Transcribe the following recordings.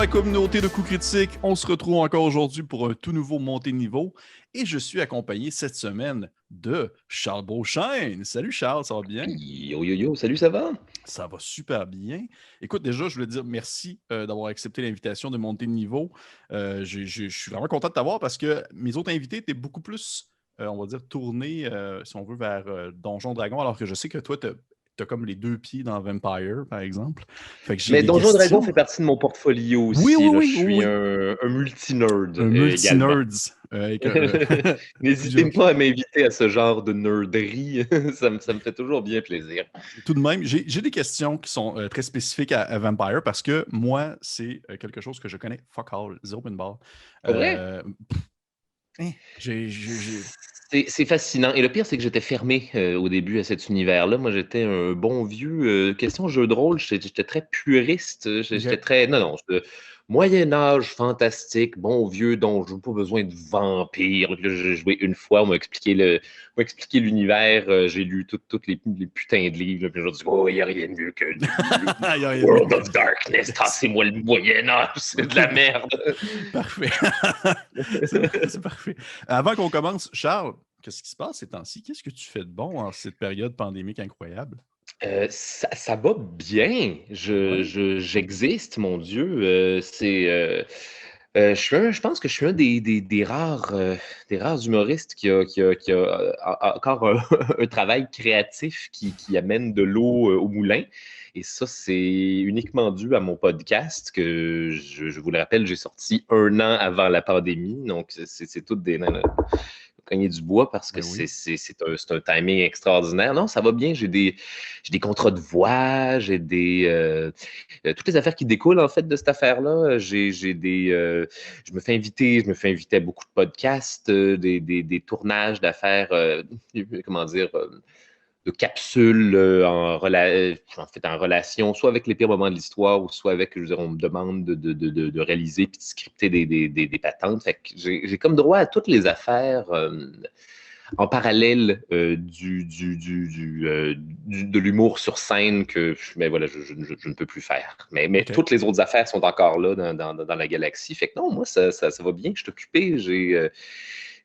communauté de coups critiques, on se retrouve encore aujourd'hui pour un tout nouveau montée de niveau et je suis accompagné cette semaine de Charles Beauchesne. Salut Charles, ça va bien? Yo yo yo, salut, ça va? Ça va super bien. Écoute, déjà, je voulais te dire merci d'avoir accepté l'invitation de monter de niveau. Je suis vraiment content de t'avoir parce que mes autres invités étaient beaucoup plus, on va dire, tournés, si on veut, vers Donjon Dragon, alors que je sais que toi, tu as comme les deux pieds dans Vampire, par exemple. Fait que j'ai Mais des Donjon Dragon questions. fait partie de mon portfolio Oui, aussi. oui, Là. Je oui, suis oui, oui. un multi-nerd Un également. multi-nerds avec N'hésitez plusieurs. pas à m'inviter à ce genre de nerderie. Ça me fait toujours bien plaisir. Tout de même, j'ai des questions qui sont très spécifiques à Vampire parce que moi, c'est quelque chose que je connais fuck all, zéro pin bar. Pas vrai? Hein, j'ai- C'est fascinant. Et le pire, c'est que j'étais fermé au début à cet univers-là. Moi, j'étais un bon vieux. Question jeu de rôle, j'étais très puriste. J'étais OK. très. Non, non. Moyen Âge, fantastique, bon vieux, dont je n'ai pas besoin de vampires. Là, j'ai joué une fois, on m'a expliqué l'univers. J'ai lu toutes les putains de livres. Là, puis je me dis, oh, il n'y a rien de mieux que Il y a rien de mieux. World of Darkness. Tassez-moi le Moyen Âge, c'est de la merde. Parfait. C'est parfait. Avant qu'on commence, Charles, qu'est-ce qui se passe ces temps-ci? Qu'est-ce que tu fais de bon en cette période pandémique incroyable? Ça va bien. Oui. J'existe, mon Dieu. Je pense que je suis un des rares humoristes qui a encore un travail créatif qui amène de l'eau au moulin. Et ça, c'est uniquement dû à mon podcast que, je vous le rappelle, j'ai sorti 1 an avant la pandémie. Donc, c'est tout des cogner du bois parce que Ben oui. c'est un timing extraordinaire. Non, ça va bien. J'ai des contrats de voix, toutes les affaires qui découlent en fait de cette affaire-là. Je me fais inviter à beaucoup de podcasts, des tournages d'affaires, comment dire, de capsules en fait, en relation, soit avec les pires moments de l'histoire, ou soit avec, je veux dire, on me demande de réaliser puis de scripter des patentes. Fait que j'ai comme droit à toutes les affaires en parallèle de l'humour sur scène que mais voilà, je ne peux plus faire. Mais OK. toutes les autres affaires sont encore là dans la galaxie. Fait que non, moi, ça va bien. Je suis occupé.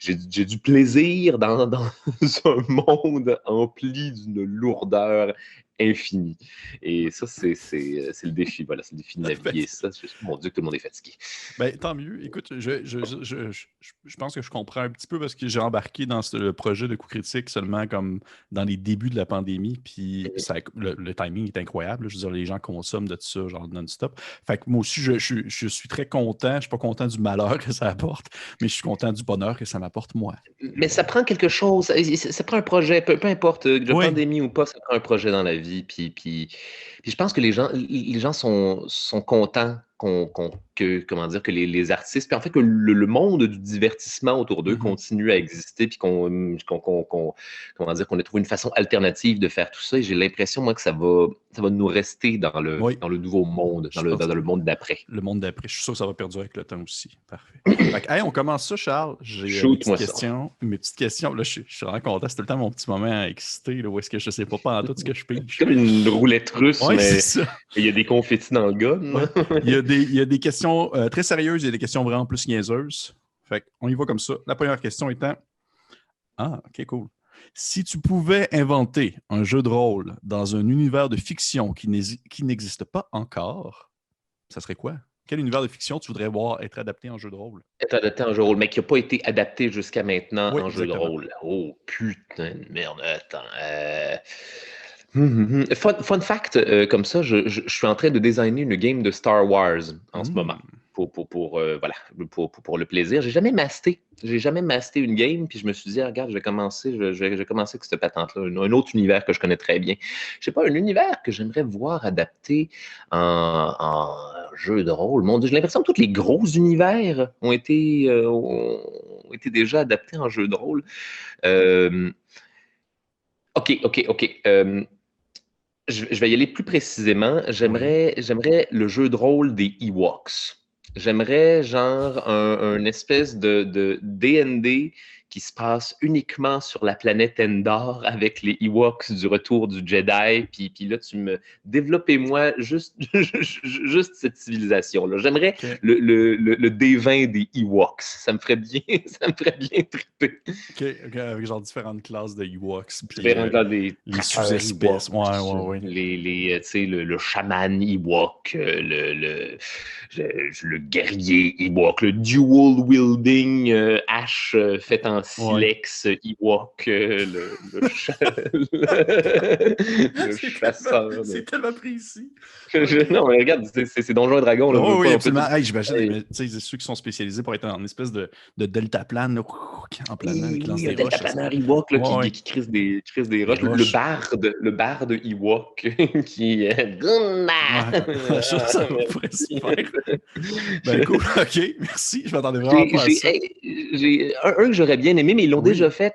J'ai du plaisir dans un monde empli d'une lourdeur infinie. Et ça, c'est le défi. Voilà, c'est le défi de naviguer ça. Mon Dieu, que tout le monde est fatigué. Ben, tant mieux. Écoute, je pense que je comprends un petit peu parce que j'ai embarqué dans le projet de coup critique seulement comme dans les débuts de la pandémie, puis le timing est incroyable. Je veux dire, les gens consomment de tout ça, genre non-stop. Fait que moi aussi, je suis très content. Je ne suis pas content du malheur que ça apporte, mais je suis content du bonheur que ça m'apporte moi. Mais ça prend quelque chose, ça prend un projet, peu importe, de Oui. pandémie ou pas, ça prend un projet dans la vie. Puis je pense que les gens sont contents comment dire, que les artistes, puis en fait que le monde du divertissement autour d'eux Mhm. continue à exister, puis comment dire, qu'on ait trouvé une façon alternative de faire tout ça. Et j'ai l'impression, moi, que ça va nous rester Oui. dans le nouveau monde, Je pense dans le monde d'après. le monde d'après. Je suis sûr que ça va perdurer avec le temps aussi. Parfait. Fait que, hey, on commence ça, Charles. J'ai mes petites Shoot-moi ça. questions. Mes petites questions. Là, je suis vraiment content. C'est tout le temps mon petit moment excité, là, où est-ce que je sais pas en tout ce que je C'est pige. comme une roulette russe, Oui, c'est mais ça. il y a des confettis dans le Ouais. gun. Il y a des questions très sérieuses, il y a des questions vraiment plus niaiseuses. Fait qu'on y va comme ça. La première question étant ah, ok, cool. Si tu pouvais inventer un jeu de rôle dans un univers de fiction qui n'existe pas encore, ça serait quoi? Quel univers de fiction tu voudrais voir être adapté en jeu de rôle? Être adapté en jeu de rôle, mais qui n'a pas été adapté jusqu'à maintenant Oui, en jeu de exactement. rôle. Oh, putain de merde. Attends. Fun fact, comme ça, je suis en train de designer une game de Star Wars en ce moment. Hmm. Voilà, pour le plaisir. J'ai jamais masté une game, puis je me suis dit, ah, regarde, je vais commencer avec cette patente-là, un autre univers que je connais très bien. Je sais pas, un univers que j'aimerais voir adapté en jeu de rôle. Mon Dieu, j'ai l'impression que tous les gros univers ont été déjà adaptés en jeu de rôle. Euh, OK. Je vais y aller plus précisément. Oui. J'aimerais le jeu de rôle des Ewoks. J'aimerais genre un espèce de D&D qui se passe uniquement sur la planète Endor avec les Ewoks du retour du Jedi. Puis là, développez-moi juste cette civilisation-là. J'aimerais le D20 des Ewoks. Ça me ferait bien triper. OK, avec genre différentes classes de Ewoks. Différentes classes des les sous-espèces. Ouais. Le chaman Ewok, le guerrier Ewok, le dual-wielding hache faite en silex Ewok, le chasseur. C'est tellement précis. Non, mais regarde, c'est Donjons et Dragons. Là, oui, absolument. Hey, j'imagine ceux qui sont spécialisés pour être en espèce de deltaplane, là, en planant, qui lance des roches. Deltaplaneur Ewok qui crisse des roches. Le barde Ewok qui est... Ça pourrait se faire. Ben cool, OK, merci. Je m'attendais vraiment pas à ça. J'ai un que j'aurais bien aimé, mais ils l'ont déjà fait.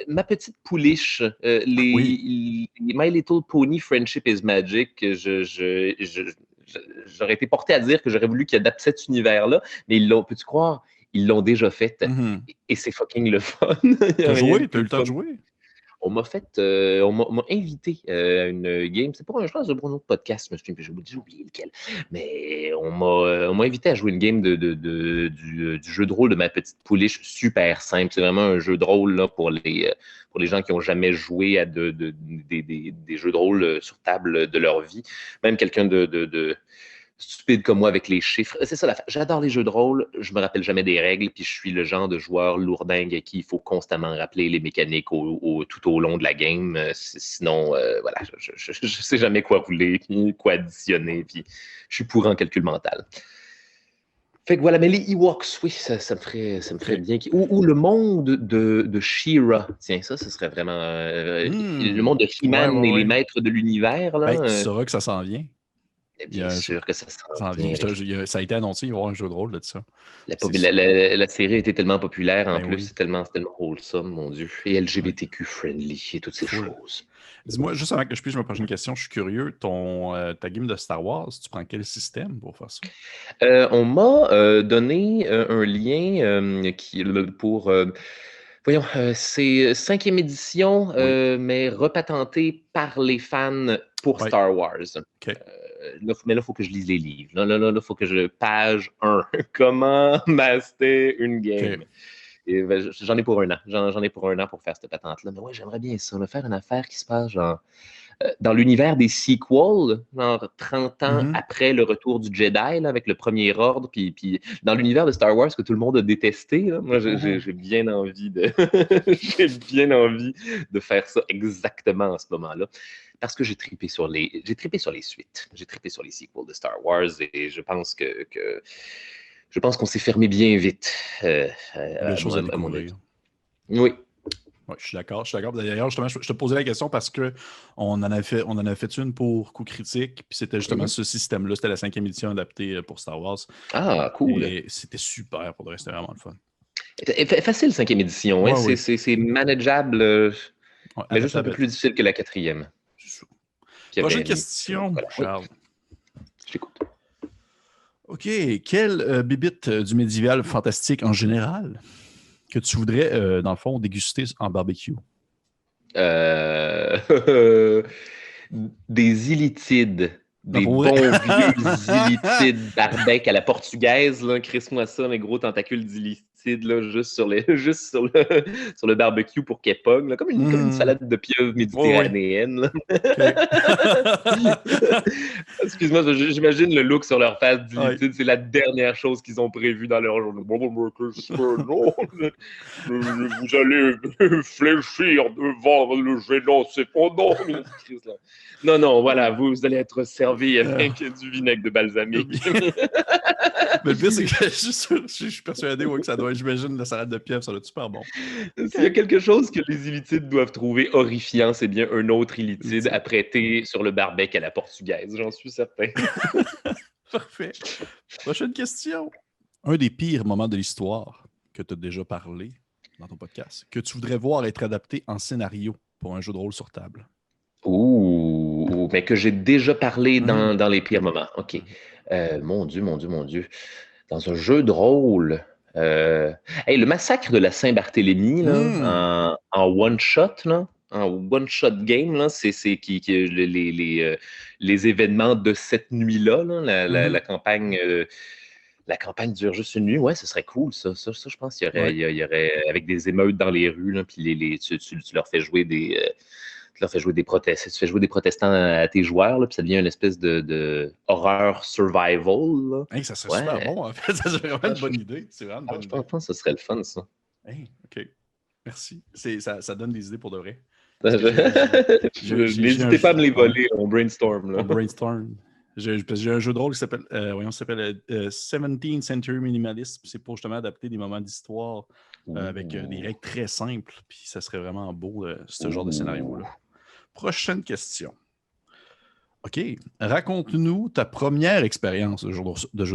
Ma petite pouliche, les My Little Pony Friendship is Magic. J'aurais été porté à dire que j'aurais voulu qu'ils adaptent cet univers-là, mais peux-tu croire, ils l'ont déjà fait. Et c'est fucking le fun. T'as joué? T'as eu le temps de jouer? On m'a invité à une game. C'est pas un genre de Bruno podcast, j'ai oublié lequel. Mais on m'a invité à jouer une game du jeu de rôle de ma petite pouliche, super simple. C'est vraiment un jeu de rôle là, pour les gens qui n'ont jamais joué à des jeux de rôle sur table de leur vie. Même quelqu'un de stupide comme moi avec les chiffres. C'est ça l'affaire. J'adore les jeux de rôle, je me rappelle jamais des règles, puis je suis le genre de joueur lourdingue à qui il faut constamment rappeler les mécaniques tout au long de la game. Sinon, voilà, je sais jamais quoi rouler, quoi additionner, puis je suis pourri en calcul mental. Fait que voilà, mais les Ewoks, oui, ça me ferait bien. Ou le monde de She-Ra. Tiens, ça serait vraiment... le monde de He-Man et les maîtres de l'univers. Là, tu sauras que ça s'en vient. Bien sûr que ça s'en vient. Ça a été annoncé, il va y avoir un jeu de rôle de ça. La série était tellement populaire, en plus, c'est tellement wholesome, mon Dieu. Et LGBTQ friendly et toutes ces choses. Dis-moi, juste avant que je me pose une question, je suis curieux, ta game de Star Wars, tu prends quel système pour faire ça? On m'a donné un lien pour... voyons, c'est 5e édition, mais repatenté par les fans pour Star Wars. Mais là, il faut que je lise les livres. Là, il faut que je... Page 1. Comment master une game? Et j'en ai pour un an. J'en ai pour un an pour faire cette patente-là. Mais ouais, j'aimerais bien ça. Faire une affaire qui se passe genre... dans l'univers des sequels, genre 30 ans après le retour du Jedi, là, avec le Premier Ordre, puis dans l'univers de Star Wars que tout le monde a détesté, là, moi j'ai bien envie de j'ai bien envie de faire ça exactement en ce moment-là. Parce que j'ai trippé sur les suites. J'ai trippé sur les sequels de Star Wars et je pense qu'on s'est fermé bien vite. Belle chose à découvrir. Oui. Ouais, je suis d'accord. D'ailleurs, justement, je te posais la question parce qu'on en a fait une pour Coup Critique, puis c'était justement ce système-là. C'était la 5e édition adaptée pour Star Wars. Ah, cool. Et c'était super, pour le reste, c'était vraiment le fun. Facile, 5e édition. Ouais, c'est manageable, mais juste un peu plus difficile que la 4e. Prochaine question, Charles. Je t'écoute. OK. Quelle bibite du médiéval fantastique en général que tu voudrais, dans le fond, déguster en barbecue? Des illitides. Des bons vieux illitides barbecue à la portugaise. Crisse-moi ça, mes gros tentacules d'illitides là, juste sur le barbecue pour qu'elle pogne. Comme une salade de pieuvre méditerranéenne. Excuse-moi, j'imagine le look sur leur face d'illitides. C'est la dernière chose qu'ils ont prévue dans leur journée. Vous allez fléchir devant le gênant, c'est pas non. Non, voilà, vous allez être servi avec du vinaigre de balsamique. Mais le pire, c'est que je suis persuadé que ça doit être, j'imagine, la salade de pieuvre, ça doit être super bon. S'il y a quelque chose que les illitides doivent trouver horrifiant, c'est bien un autre illitide apprêté sur le barbecue à la portugaise, j'en suis certain. Parfait. Prochaine question. Un des pires moments de l'histoire que tu as déjà parlé dans ton podcast, que tu voudrais voir être adapté en scénario pour un jeu de rôle sur table? Mais que j'ai déjà parlé dans les pires moments. OK. Mon Dieu. Dans un jeu de rôle, Hey, le massacre de la Saint-Barthélemy, là, Hmm. en one-shot, là, en one-shot game, là, c'est les événements de cette nuit-là, là, Mhm. la campagne dure juste une nuit. Ouais, ce serait cool, ça. Ça, je pense qu'il y aurait, Ouais. il y aurait, avec des émeutes dans les rues, là, puis tu leur fais jouer tu leur fais jouer des protestants, tu fais jouer des protestants à tes joueurs, là, puis ça devient une espèce de horreur survival, là. Hey, ça serait super Ouais, bon, en fait. Ça serait vraiment ah, une bonne idée. C'est vraiment une bonne je idée. pense que ce serait le fun, ça. Hey, OK. Merci. Ça donne des idées pour de vrai. Parce que N'hésitez pas à me les ouais, voler, on brainstorm, là. on brainstorm. Parce que j'ai un jeu de rôle qui s'appelle, voyons, ça s'appelle 17th Century Minimalism. C'est pour justement adapter des moments d'histoire avec des Ouh, règles très simples. Puis ça serait vraiment beau, ce genre de ouh. scénario-là. Prochaine question. OK. Raconte-nous ta première expérience de jeu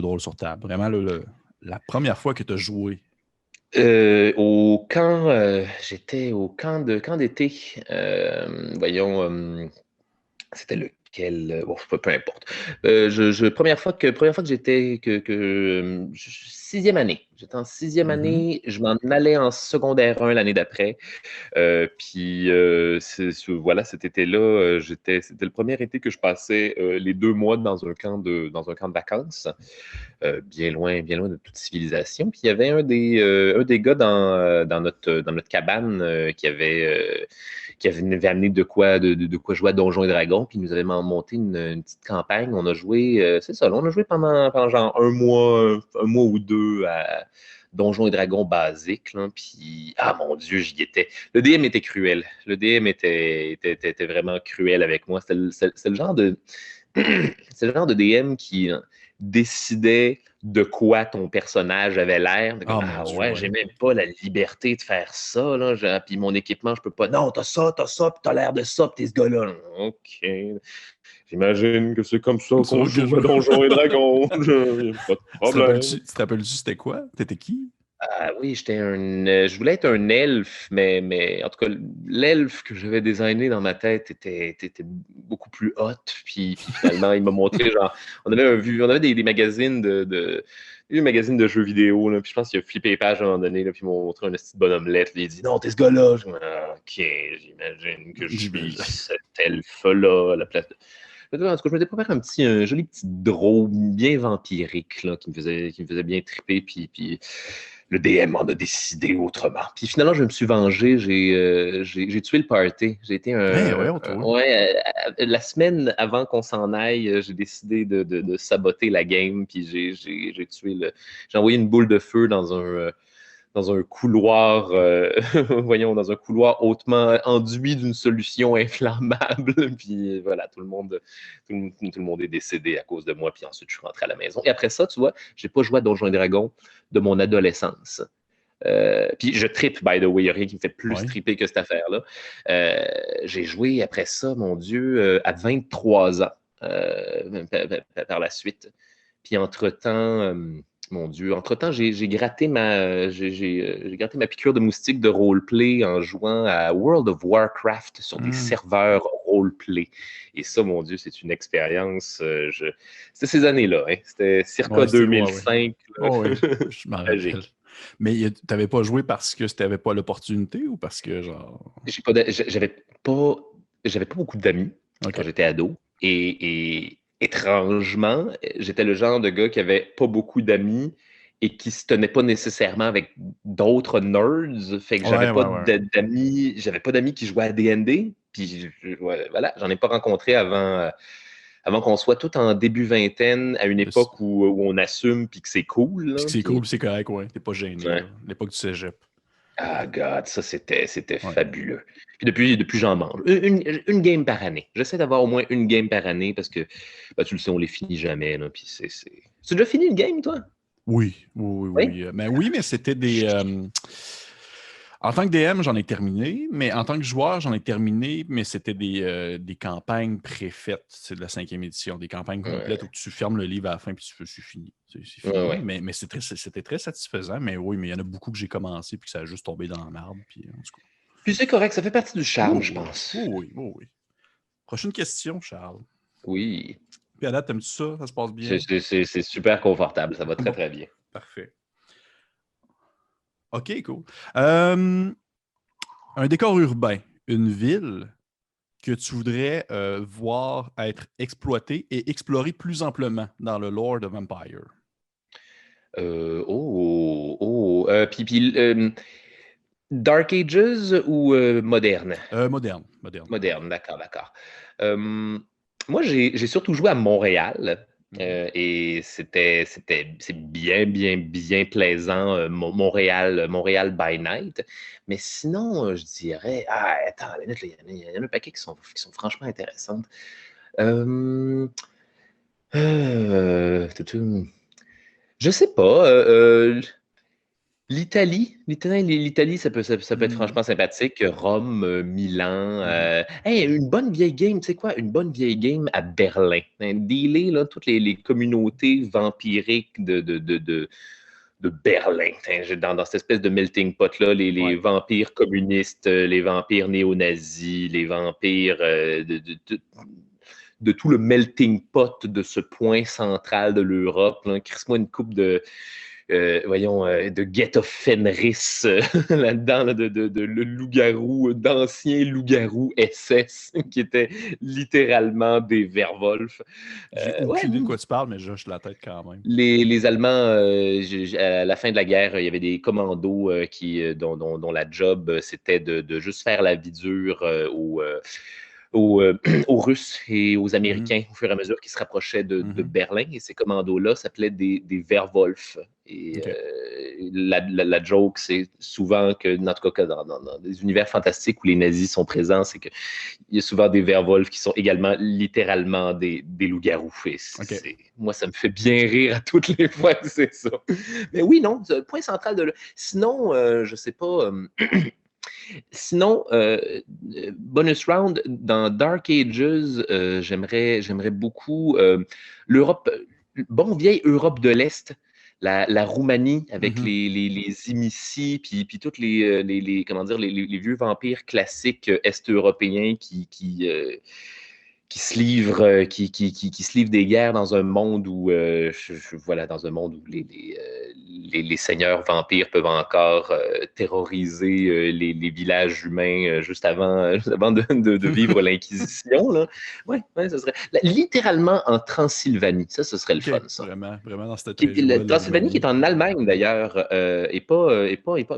de rôle sur table. Vraiment, la première fois que tu as joué. Au camp, j'étais au camp d'été. Voyons, c'était lequel? Bon, peu importe. Première fois que j'étais sixième année. J'étais en sixième Mhm. année. Je m'en allais en secondaire 1 l'année d'après. Voilà, cet été-là, c'était le premier été que je passais les 2 mois dans un camp de vacances, bien loin de toute civilisation. Puis il y avait un des gars dans notre cabane qui avait amené de quoi jouer à Donjons et Dragons, puis il nous avait monté une petite campagne. On a joué, c'est ça, là, on a joué pendant genre un mois ou deux à Donjons et Dragons basique, là, puis, ah mon Dieu, j'y étais. Le DM était cruel. Le DM était vraiment cruel avec moi. C'est le genre de. C'est le genre de DM qui décidait de quoi ton personnage avait l'air. Comme, Ah mon ah Dieu, ouais, j'ai ouais. même pas la liberté de faire ça. Là. Puis mon équipement, je peux pas. Non, t'as ça, puis t'as l'air de ça, puis t'es ce gars-là. OK. J'imagine que c'est comme ça Comme ça qu'on que joue je à veux. Donjons et Dragons. Pas de problème. Tu te rappelles-tu c'était quoi? T'étais qui? Ah oui, je voulais être un elfe, mais en tout cas, l'elfe que j'avais designé dans ma tête était beaucoup plus hot. Puis finalement, il m'a montré, genre, on avait des magazines des magazines de jeux vidéo, là, puis je pense qu'il a flippé les pages à un moment donné, là, puis il m'a montré un petit bonhomme lettre, il a dit, non, t'es ce gars-là. Je dis, ah, OK, j'imagine que je suis J'imagine. cet elfe-là à la place de. En tout cas, je m'étais préparé un joli petit draw bien vampirique là, qui me faisait bien triper. Puis le DM en a décidé autrement. Puis finalement, je me suis vengé. J'ai tué le party. J'ai été Eh, voyons, toi. ouais, la semaine avant qu'on s'en aille, j'ai décidé de saboter la game. Puis j'ai tué j'ai envoyé une boule de feu dans un couloir, voyons, dans un couloir hautement enduit d'une solution inflammable. Puis voilà, tout le monde est décédé à cause de moi. Puis ensuite, je suis rentré à la maison. Et après ça, tu vois, j'ai pas joué à Donjons et Dragons de mon adolescence. Puis je trippe, by the way, il n'y a rien qui me fait plus Ouais. tripper que cette affaire-là. J'ai joué après ça, mon Dieu, à 23 ans par la suite. Puis entre-temps, mon Dieu, entre-temps, j'ai gratté ma piqûre de moustique de roleplay en jouant à World of Warcraft sur des Hmm. serveurs roleplay. Et ça, mon Dieu, c'est une expérience. C'était ces années-là, hein. C'était circa Ouais, ouais, ouais. 2005. Oh, ouais, je m'en rappelle. Magique. Mais t'avais pas joué parce que t'avais pas l'opportunité ou parce que, genre. J'ai pas d'a- j'avais pas beaucoup d'amis quand OK. j'étais ado. Et étrangement, j'étais le genre de gars qui avait pas beaucoup d'amis et qui se tenait pas nécessairement avec d'autres nerds. Fait que Ouais, ouais, ouais. j'avais pas d'amis qui jouaient à D&D. Puis ouais, voilà, j'en ai pas rencontré avant qu'on soit tout en début vingtaine, à une époque où on assume puis que c'est cool. Puis Là, que c'est cool, c'est correct, ouais. T'es pas gêné, ouais. là. L'époque du cégep. Ah, God, ça, c'était Ouais. fabuleux. Puis depuis j'en mange. Une game par année. J'essaie d'avoir au moins une game par année parce que, ben, tu le sais, on les finit jamais. Là, puis Tu as déjà fini une game, toi? Oui, oui, oui, Oui? oui. Mais oui, mais c'était des. En tant que DM, j'en ai terminé, mais en tant que joueur, j'en ai terminé, mais c'était des campagnes préfaites. C'est de la cinquième édition, des campagnes complètes où Ouais, tu fermes le livre à la fin puis c'est fini. C'est ouais, fini, ouais. mais c'était très satisfaisant. Mais oui, mais il y en a beaucoup que j'ai commencé puis que ça a juste tombé dans la marde. Puis, en tout cas. Puis c'est correct, ça fait partie du charme, Oh je oui, pense. oh oui, oh oui. Prochaine question, Charles. Oui. Puis à date, t'aimes-tu ça? Ça se passe bien? C'est super confortable, ça va très, Bon, très bien. parfait. OK, cool. Un décor urbain, une ville que tu voudrais voir être exploitée et explorée plus amplement dans le lore de Vampire. Dark Ages ou moderne? Moderne, moderne. Moderne, d'accord, d'accord. Euh, Moi, j'ai surtout joué à Montréal. Et c'est bien, bien, bien plaisant, Montréal by night. Mais sinon, je dirais, attends, la minute, il y en a un paquet qui sont franchement intéressantes. Euh, Toutou. Je sais pas. L'Italie, ça peut être Mhm. franchement sympathique. Rome, Milan. Mhm. Hey, une bonne vieille game, tu sais quoi? Une bonne vieille game à Berlin. Dealer là, toutes les communautés vampiriques de Berlin. Dans cette espèce de melting pot-là, les Ouais. vampires communistes, les vampires néo-nazis, les vampires de tout le melting pot de ce point central de l'Europe. Crisse-moi une coupe de Get of Fenris là-dedans, là, de le loup-garou, d'anciens loups-garous SS qui étaient littéralement des werwolves. J'ai Ouais, aucune idée de quoi tu parles, mais je hoche la tête quand même. les Allemands, à la fin de la guerre, il y avait des commandos dont la job, c'était de juste faire la vie dure aux Russes et aux Mhm. Américains au fur et à mesure qu'ils se rapprochaient de Mhm. Berlin. Et ces commandos-là s'appelaient des Werwolf. Et OK. la joke, c'est souvent que, en tout cas, dans des univers fantastiques où les nazis sont présents, c'est qu'il y a souvent des Werwolf qui sont également littéralement des loups-garous. Et OK. moi, ça me fait bien rire à toutes les fois que c'est ça. Mais oui, non, c'est le point central de. Sinon, je sais pas. Sinon, bonus round, dans Dark Ages, j'aimerais beaucoup l'Europe, bon vieille Europe de l'Est, la Roumanie avec Mhm. les Imici, puis tous comment dire, les vieux vampires classiques est-européens qui se livrent, qui se livrent des guerres dans un monde où, voilà, dans un monde où les seigneurs vampires peuvent encore terroriser les villages humains juste avant de vivre l'Inquisition. Là. Ouais, ça serait littéralement en Transylvanie. Ça, ce serait le OK. fun, ça. Vraiment, vraiment dans cette La région-là de la Transylvanie qui Roumanie. est en Allemagne d'ailleurs, et pas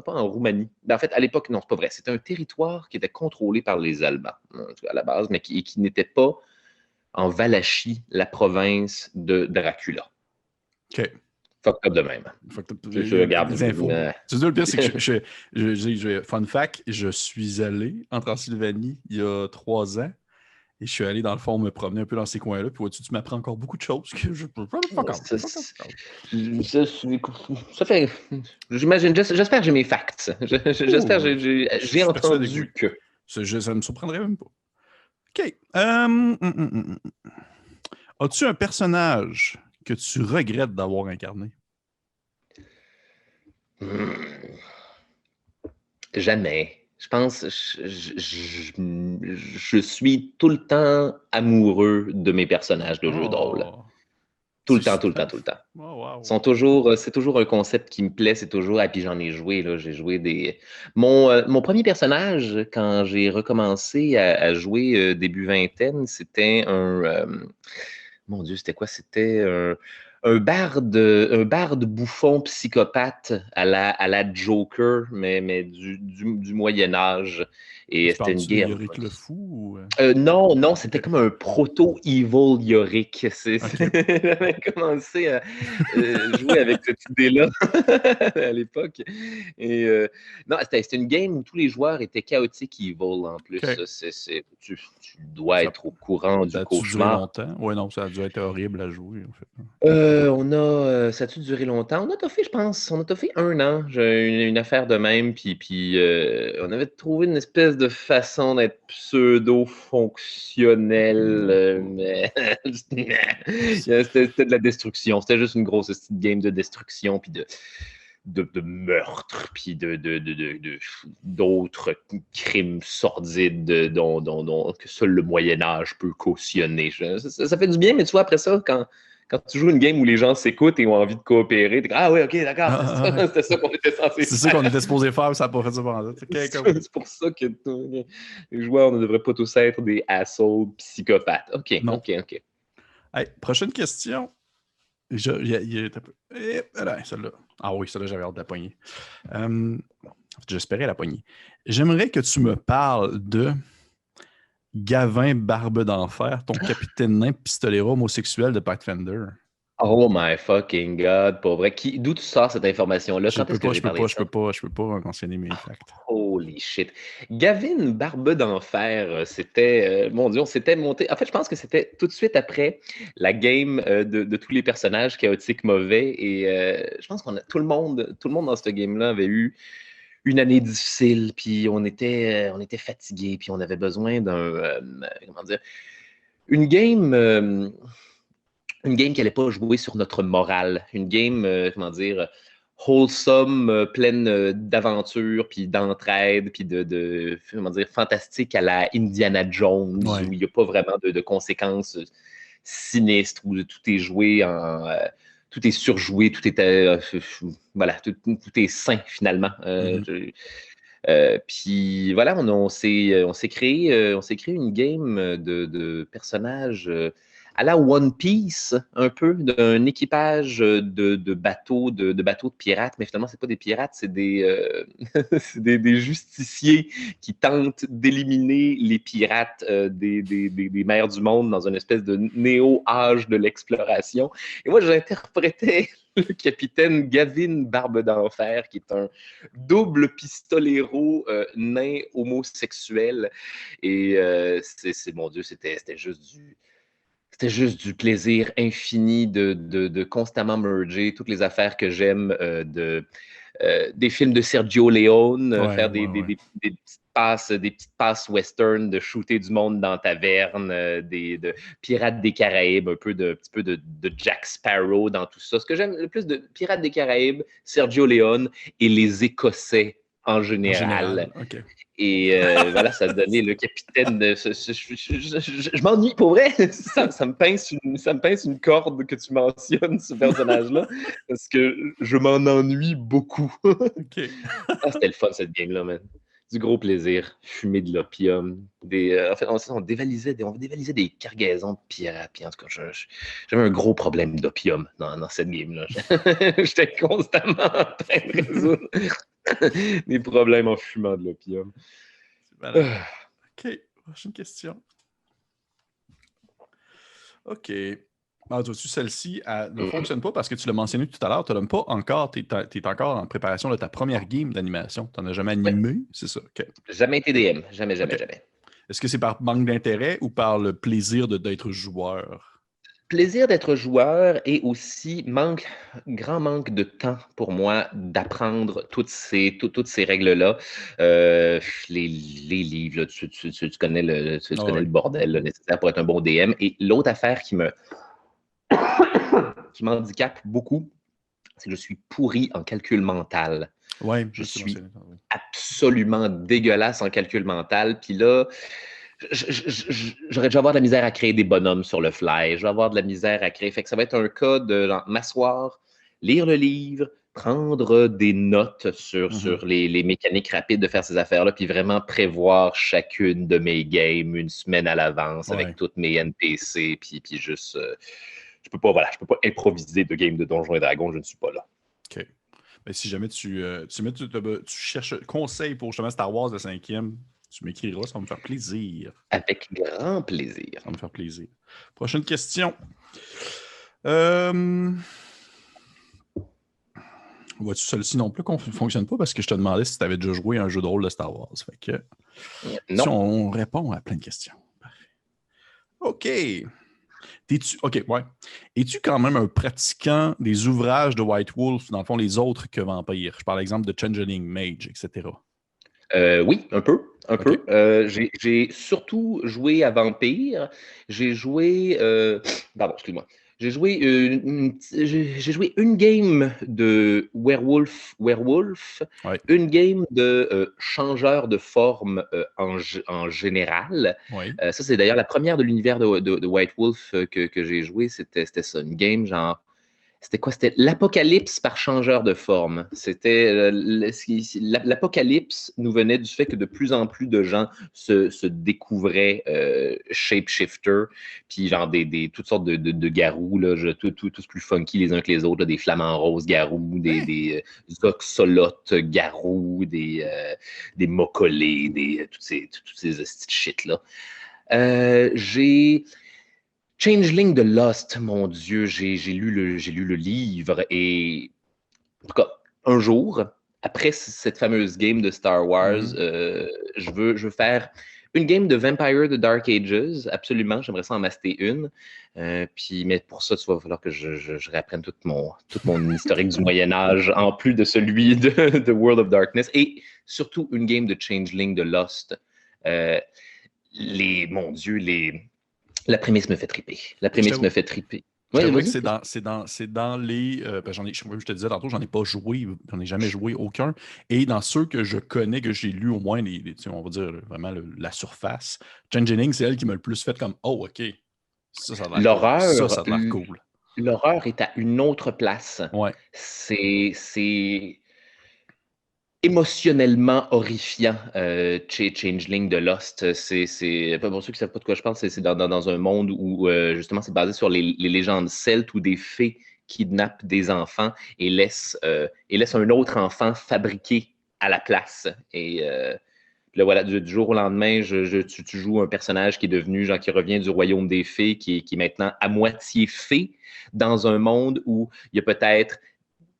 en Roumanie. En fait, à l'époque, non, c'est pas vrai. C'était un territoire qui était contrôlé par les Allemands, en tout cas, à la base, mais qui n'était pas en Valachie, la province de Dracula. OK. Fuck up de même. Fait que Je regarde. des infos. Tu sais, le pire, c'est que fun fact, je suis allé en Transylvanie il y a 3 ans et je suis allé, dans le fond, me promener un peu dans ces coins-là. Puis vois-tu, tu m'apprends encore beaucoup de choses que je peux. Fuck out. Ça, Fuck out. Fuck out. ça fait. J'espère que j'ai mes facts. J'espère que Ouh, je j'ai suis persuadé que oui. entendu que. Ça me surprendrait même pas. OK. As-tu un personnage que tu regrettes d'avoir incarné? Hmm, jamais. Je pense, je suis tout le temps amoureux de mes personnages de jeux de rôle. Oh, Tout c'est le temps, tout le temps, super. tout le temps. Oh, wow. C'est toujours un concept qui me plaît, c'est toujours, puis j'en ai joué, là, j'ai joué mon premier personnage, quand j'ai recommencé à jouer début vingtaine, c'était mon Dieu, c'était quoi? C'était un barde bouffon psychopathe à la Joker, mais du Moyen Âge, et Tu c'était une parles-tu de guerre. Yorick le Fou ou... Non, non, c'était OK. comme un proto-Evil Yorick. OK. J'avais commencé à jouer avec cette idée-là à l'époque. Et non, c'était une game où tous les joueurs étaient chaotiques evil en plus. OK. Tu dois Ça, être au courant ça du a-tu duré cauchemar. longtemps? Ouais, non, ça a dû être horrible à jouer, en fait. Ça a-tu duré longtemps? On a toffé, je pense. On a toffé 1 an. J'ai une affaire de même. Puis on avait trouvé une espèce de façon d'être pseudo-fonctionnel. Mais c'était de la destruction. C'était juste une grosse petite game de destruction. Puis de meurtre, puis d'autres crimes sordides que seul le Moyen Âge peut cautionner. Ça fait du bien, mais tu vois, après ça, Quand tu joues une game où les gens s'écoutent et ont envie de coopérer, t'es comme, ah oui, ok, d'accord, c'était ça qu'on était censé C'est faire. ça qu'on était supposé faire, mais ça n'a pas fait ça pendant ça. C'est pour ça que les joueurs ne devraient pas tous être des assholes psychopathes. Ok, Non. ok, ok. Hey, prochaine question. Voilà, celle-là. Ah oui, celle-là, j'avais hâte de la poigner. J'espérais la poigner. J'aimerais que tu me parles de Gavin Barbe d'Enfer, ton capitaine nain pistolero homosexuel de Pathfinder. Oh my fucking God, pour vrai. D'où tu sors cette information-là? Je Quand peux est-ce que pas, j'ai parlé de ça? je peux pas mentionner mes facts. Holy shit. Gavin Barbe d'Enfer, c'était, mon Dieu, on s'était monté. En fait, je pense que c'était tout de suite après la game de tous les personnages chaotiques mauvais. Et je pense tout le monde dans cette game-là avait eu une année difficile, puis on était fatigués, puis on avait besoin comment dire, une game, euh, une game qui n'allait pas jouer sur notre morale, une game, comment dire, wholesome, pleine d'aventures, puis d'entraide, puis comment dire, fantastique à la Indiana Jones, Ouais. où il n'y a pas vraiment de conséquences sinistres, où tout est joué tout est surjoué, voilà, tout est sain finalement. Puis voilà, on s'est créé une game de personnages à la One Piece, un peu, d'un équipage de bateaux, de bateaux de pirates, mais finalement, c'est pas des pirates, c'est c'est des justiciers qui tentent d'éliminer les pirates des mers du monde dans une espèce de néo-âge de l'exploration. Et moi, j'interprétais le capitaine Gavin Barbe d'Enfer, qui est un double pistolero nain homosexuel. Et mon Dieu, c'était juste du plaisir infini de constamment merger toutes les affaires que j'aime des films de Sergio Leone, faire des petites passes western, de shooter du monde dans taverne, de Pirates des Caraïbes, un petit peu de Jack Sparrow dans tout ça. Ce que j'aime le plus de Pirates des Caraïbes, Sergio Leone et les Écossais en général. OK. Et voilà, ça donnait le capitaine. Je m'ennuie pour vrai. Ça me pince une corde que tu mentionnes, ce personnage-là, parce que je m'en ennuie beaucoup. OK. C'était le fun, cette game-là, man. Du gros plaisir. Fumer de l'opium. En fait, on dévalisait des cargaisons de pirates. Puis en tout cas, j'avais un gros problème d'opium dans cette game-là. J'étais constamment en train de résoudre des problèmes en fumant de l'opium. Voilà. OK. Prochaine question. OK. Vois-tu, celle-ci ne fonctionne pas parce que tu l'as mentionné tout à l'heure. Tu n'as pas encore, tu es encore en préparation de ta première game d'animation. Tu n'en as jamais animé, c'est ça? OK. Jamais été DM. Jamais. Est-ce que c'est par manque d'intérêt ou par le plaisir d'être joueur? Plaisir d'être joueur et aussi grand manque de temps pour moi d'apprendre toutes ces règles-là. Les livres, là, tu connais connais le bordel là, nécessaire pour être un bon DM. Et l'autre affaire qui m'handicape beaucoup, c'est que je suis pourri en calcul mental. Oui, je suis absolument dégueulasse en calcul mental. Puis là, j'aurais dû avoir de la misère à créer des bonhommes sur le fly. Je vais avoir de la misère à créer. Fait que ça va être un cas de m'asseoir, lire le livre, prendre des notes sur les mécaniques rapides de faire ces affaires-là, puis vraiment prévoir chacune de mes games une semaine à l'avance avec toutes mes NPC, puis juste... je peux pas improviser de game de Donjons et Dragons, je ne suis pas là. OK. Ben, si jamais tu cherches conseil pour justement Star Wars le 5e, tu m'écriras, ça va me faire plaisir. Avec grand plaisir. Ça va me faire plaisir. Prochaine question. Vois-tu, celle-ci non plus ne fonctionne pas parce que je te demandais si tu avais déjà joué à un jeu de rôle de Star Wars. Fait que, non. Si on répond à plein de questions. Parfait. OK. OK, ouais. Es-tu quand même un pratiquant des ouvrages de White Wolf, dans le fond, les autres que Vampire? Je parle exemple de Changeling Mage, etc. Oui, un peu. J'ai surtout joué à Vampire. J'ai joué... pardon, excuse-moi. J'ai joué une game de Werewolf, Ouais, une game de changeur de forme en général. ouais. Ça, c'est d'ailleurs la première de l'univers de White Wolf que j'ai joué. C'était ça, une game genre. C'était quoi? C'était l'apocalypse par changeur de forme. C'était l'apocalypse nous venait du fait que de plus en plus de gens se découvraient shapeshifter, puis genre toutes sortes de garous, là, tous plus funky les uns que les autres, là, des flamants roses garous, Hein? des oxolotes garous, des mocolés, toutes ces shit-là. J'ai Changeling de Lost, mon Dieu, j'ai lu le livre et, en tout cas, un jour, après cette fameuse game de Star Wars, Mhm. je veux faire une game de Vampire de Dark Ages, absolument, j'aimerais ça en master une. Mais pour ça, il va falloir que je réapprenne tout mon historique du Moyen-Âge, en plus de celui de World of Darkness, et surtout une game de Changeling de Lost. Euh, mon Dieu, la prémisse me fait triper. La Je prémisse t'avoue, me fait triper. je Ouais, t'avouerais que vas-y. c'est dans les. Comme je te disais tantôt, j'en ai pas joué, j'en ai jamais joué aucun. Et dans ceux que je connais, que j'ai lu au moins, tu sais, on va dire vraiment la surface, Changeling, c'est elle qui m'a le plus fait comme oh, ok, ça a l'air cool. Ça L'horreur, a l'air cool. l'horreur est à une autre place. Ouais. C'est émotionnellement horrifiant, Changeling de Lost. Pour ceux qui ne savent pas de quoi je parle, c'est dans un monde où justement c'est basé sur les légendes celtes où des fées kidnappent des enfants et laissent un autre enfant fabriqué à la place. Là, voilà, du jour au lendemain, tu joues un personnage qui est devenu, genre, qui revient du royaume des fées, qui est maintenant à moitié fée, dans un monde où il y a peut-être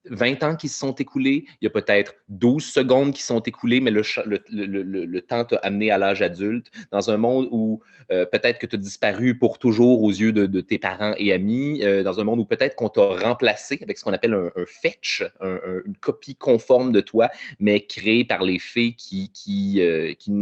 20 ans qui se sont écoulés, il y a peut-être 12 secondes qui sont écoulées, mais le temps t'a amené à l'âge adulte, dans un monde où peut-être que tu as disparu pour toujours aux yeux de tes parents et amis, dans un monde où peut-être qu'on t'a remplacé avec ce qu'on appelle un fetch, une copie conforme de toi, mais créée par les fées qui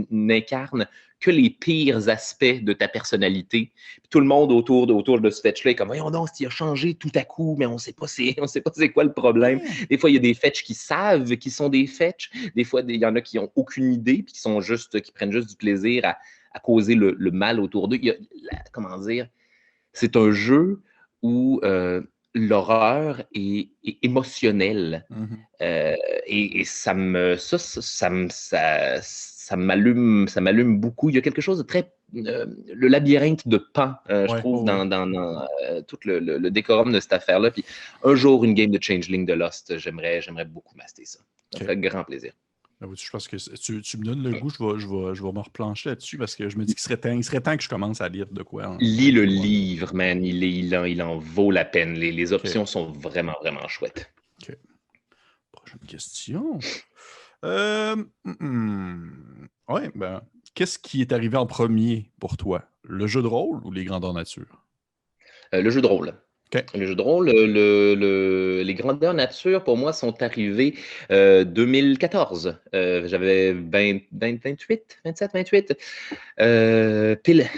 n'incarnent que les pires aspects de ta personnalité. Puis tout le monde autour de ce fetch-là est comme, voyons donc, il a changé tout à coup, mais on sait pas c'est quoi le problème. Hein? Des fois, il y a des fetchs qui savent qu'ils sont des fetchs. Des fois, il y en a qui ont aucune idée, puis qui prennent juste du plaisir à causer le mal autour d'eux. Comment dire? C'est un jeu où l'horreur est émotionnelle. Mhm. Euh, et ça m'allume beaucoup. Il y a quelque chose de très le labyrinthe de Pan, je Ouais, trouve, ouais, ouais. dans tout le décorum de cette affaire-là. Puis un jour, une game de Changeling de Lost, j'aimerais beaucoup master ça. Ça me OK. ferait grand plaisir. Ben, vois-tu, je pense que tu me donnes le goût, je vais me replancher là-dessus parce que je me dis il serait temps que je commence à lire de quoi Lis le de quoi. livre, man. Il en vaut la peine. Les OK. options sont vraiment, vraiment chouettes. OK. Prochaine question. Euh, Ouais, ben, qu'est-ce qui est arrivé en premier pour toi? Le jeu de rôle ou les grandeurs nature? Le jeu de rôle. OK. Le jeu de rôle, les grandeurs nature, pour moi, sont arrivées 2014. J'avais 28, 27, 28. Pile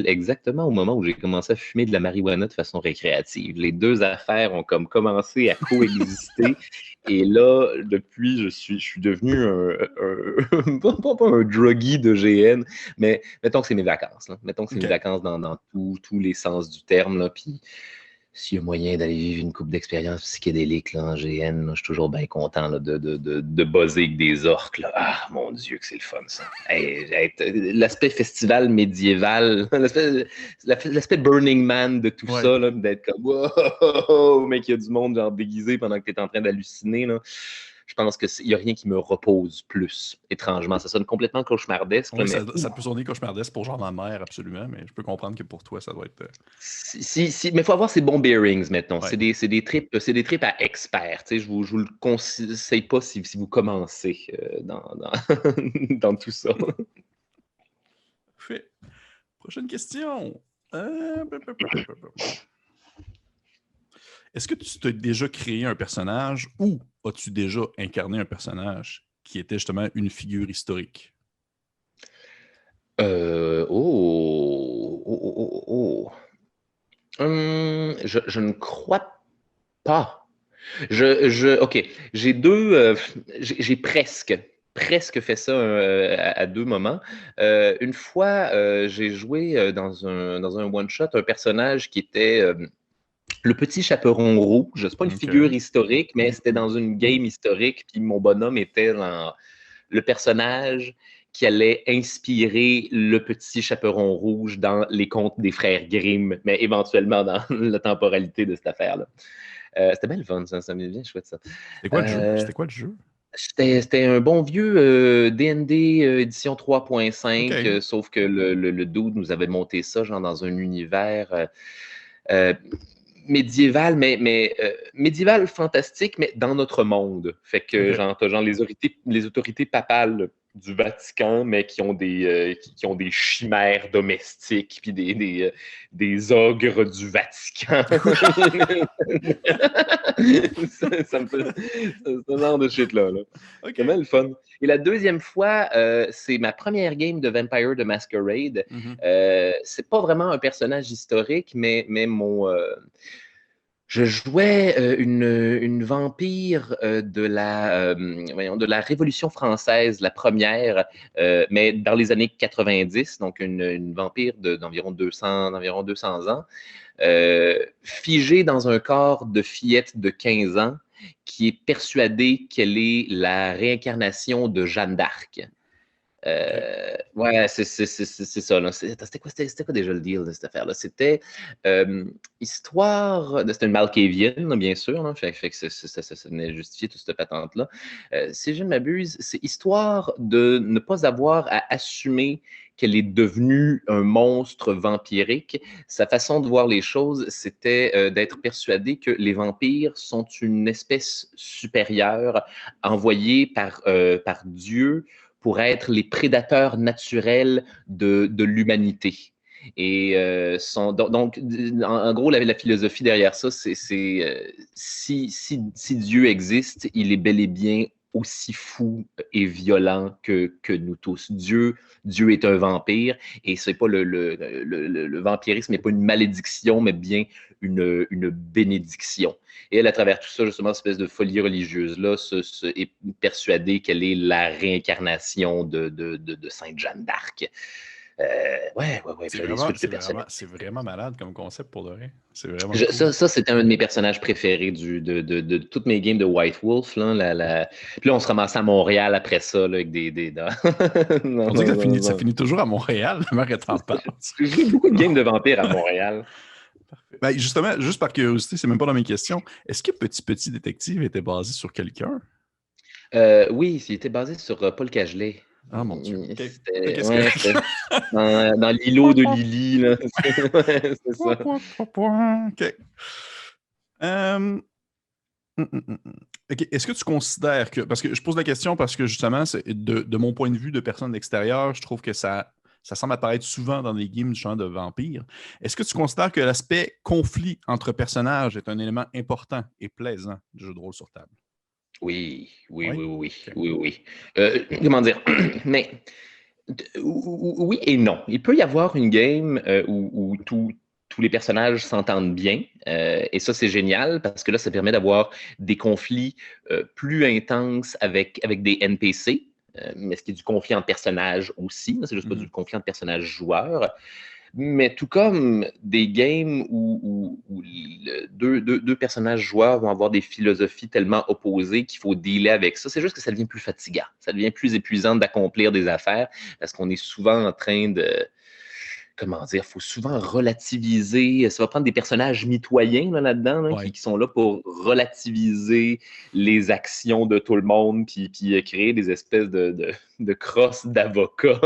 exactement au moment où j'ai commencé à fumer de la marijuana de façon récréative. Les deux affaires ont comme commencé à coexister. Et là, depuis, je suis devenu pas un druggy de GN, mais mettons que c'est mes vacances. Là. Mettons que c'est mes OK. vacances dans tous les sens du terme. Là, puis s'il y a moyen d'aller vivre une coupe d'expérience psychédélique là, en GN, là, je suis toujours bien content là, de buzzer avec des orques. Là. Ah, mon Dieu, que c'est le fun, ça. Hey, l'aspect festival médiéval, l'aspect Burning Man de tout Ouais. ça, là, d'être comme wow, mec, il y a du monde genre déguisé pendant que tu es en train d'halluciner. Là. Je pense qu'il n'y a rien qui me repose plus, étrangement. Ça sonne complètement cauchemardesque, là, Oui, mais ça peut sonner cauchemardesque pour genre ma mère, absolument, mais je peux comprendre que pour toi, ça doit être. mais il faut avoir ses bons bearings, maintenant. Ouais. C'est des trips à experts. Je vous le conseille pas si vous commencez dans tout ça. Fait. Prochaine question. Est-ce que tu t'as déjà créé un personnage ou as-tu déjà incarné un personnage qui était justement une figure historique? Oh, oh, oh, oh, oh. Je ne crois pas. OK, j'ai presque fait ça à deux moments. Une fois, j'ai joué dans un one-shot un personnage qui était le petit chaperon rouge. C'est pas une figure OK. historique, mais c'était dans une game historique. Puis mon bonhomme était le personnage qui allait inspirer le petit chaperon rouge dans les contes des frères Grimm, mais éventuellement dans la temporalité de cette affaire-là. C'était bien le fun, ça m'est bien chouette ça. C'était quoi le jeu? Euh, C'était quoi le jeu? C'était un bon vieux D&D édition 3.5, OK. sauf que le dude nous avait monté ça genre dans un univers euh, médiéval, mais médiéval fantastique, mais dans notre monde. Fait que OK. genre, t'as genre les autorités papales du Vatican, mais qui ont des chimères domestiques, puis des ogres du Vatican. Ça me fait ce genre de shit-là. Là. C'est OK. vraiment le fun. Et la deuxième fois, c'est ma première game de Vampire the Masquerade. Mhm. C'est pas vraiment un personnage historique, mais je jouais une vampire de la Révolution française, la première, mais dans les années 90, donc une vampire d'environ 200 ans, figée dans un corps de fillette de 15 ans qui est persuadée qu'elle est la réincarnation de Jeanne d'Arc. OK. Ouais, c'est ça. C'était quoi déjà le deal de cette affaire-là? C'était histoire. C'était une Malkavienne, là, bien sûr. Là, fait que ça venait justifier toute cette patente-là. Si je ne m'abuse, c'est histoire de ne pas avoir à assumer qu'elle est devenue un monstre vampirique. Sa façon de voir les choses, c'était d'être persuadée que les vampires sont une espèce supérieure envoyée par Dieu pour être les prédateurs naturels de l'humanité. Et donc, en gros, la philosophie derrière ça, c'est si Dieu existe, il est bel et bien aussi fou et violent que nous tous. Dieu est un vampire et c'est pas le vampirisme n'est pas une malédiction, mais bien une bénédiction. Et elle, à travers tout ça, justement, cette espèce de folie religieuse-là, est persuadée qu'elle est la réincarnation de Sainte Jeanne d'Arc. Ouais. Puis j'avais switch de personnalité. C'est vraiment malade comme concept pour de vrai. C'est vraiment cool. Ça c'était un de mes personnages préférés de toutes mes games de White Wolf. Là, Puis là, on se ramassait à Montréal après ça, là, avec On non, dirait que ça non. finit toujours à Montréal, la mère t'en parle. J'ai joué beaucoup de games de vampires à Montréal. Ben, justement, juste par curiosité, c'est même pas dans mes questions. Est-ce que Petit Détective était basé sur quelqu'un? Oui, il était basé sur Paul Cagelet. Ah mon Dieu. OK. C'était Qu'est-ce ouais, que. dans l'îlot de Lily. Là. Ouais, c'est ça. OK. Hum, OK. Est-ce que tu considères que. Parce que je pose la question parce que justement, de mon point de vue de personne extérieure, je trouve que ça semble apparaître souvent dans des games du genre de vampires. Est-ce que tu considères que l'aspect conflit entre personnages est un élément important et plaisant du jeu de rôle sur table? Oui, oui, Oui? oui, oui, OK. oui, oui. Comment dire? Mais oui et non. Il peut y avoir une game où tous les personnages s'entendent bien. Et ça, c'est génial parce que là, ça permet d'avoir des conflits plus intenses avec des NPC. Mais ce qui est du conflit entre personnages aussi. C'est juste pas du conflit entre personnages joueurs. Mais tout comme des games où deux personnages joueurs vont avoir des philosophies tellement opposées qu'il faut dealer avec ça, c'est juste que ça devient plus fatigant. Ça devient plus épuisant d'accomplir des affaires parce qu'on est souvent en train de, comment dire, il faut souvent relativiser. Ça va prendre des personnages mitoyens là-dedans là, Ouais. qui sont là pour relativiser les actions de tout le monde, puis créer des espèces de crosses d'avocats.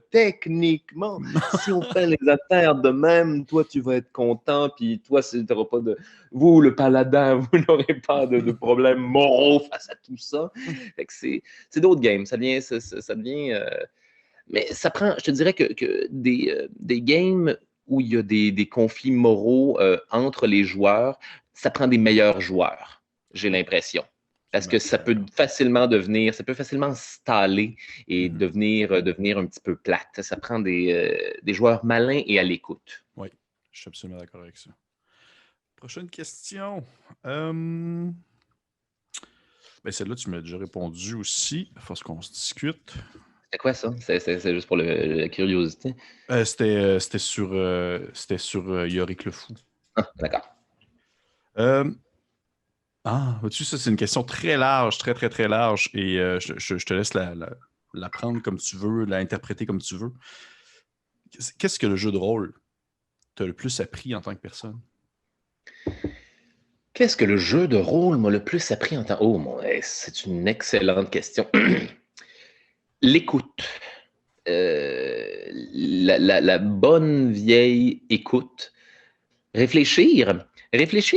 Techniquement, si on fait les affaires de même, toi, tu vas être content, puis toi, tu n'auras pas de... Vous, le paladin, vous n'aurez pas de problèmes moraux face à tout ça. Fait que c'est d'autres games. Ça devient mais ça prend, je te dirais que des games où il y a des conflits moraux entre les joueurs, ça prend des meilleurs joueurs, j'ai Oui, l'impression. Parce que absolument, je suis d'accord. ça peut facilement staller et devenir un petit peu plate. Ça prend des joueurs malins et à l'écoute. Oui, je suis absolument d'accord avec ça. Prochaine question. Celle-là, tu m'as déjà répondu aussi. Il faut qu'on se discute. C'est quoi ça? C'est juste pour la curiosité. C'était sur Yorick le Fou. Ah, d'accord. Vois-tu, ça, c'est une question très large, très, très, très large. Et je te laisse la prendre comme tu veux, l'interpréter comme tu veux. Qu'est-ce que le jeu de rôle t'a le plus appris en tant que personne? Qu'est-ce que le jeu de rôle m'a le plus appris en temps? Oh, c'est une excellente question. L'écoute. La bonne vieille écoute. Réfléchir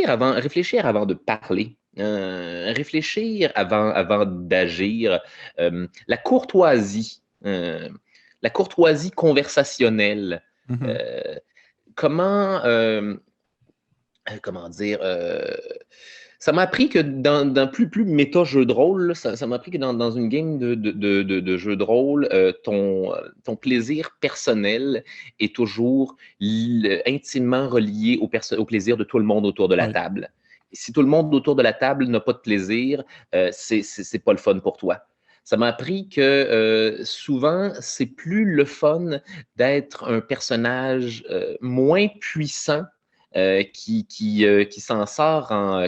avant de parler. Réfléchir avant d'agir. La courtoisie conversationnelle. Mhm. Euh, comment dire, ça m'a appris que dans plus méta jeu de rôle, ça m'a appris que dans une game de jeu de rôle, ton plaisir personnel est toujours intimement relié au plaisir de tout le monde autour de la Ouais. table. Et si tout le monde autour de la table n'a pas de plaisir, c'est pas le fun pour toi. Ça m'a appris que souvent, c'est plus le fun d'être un personnage moins puissant qui s'en sort en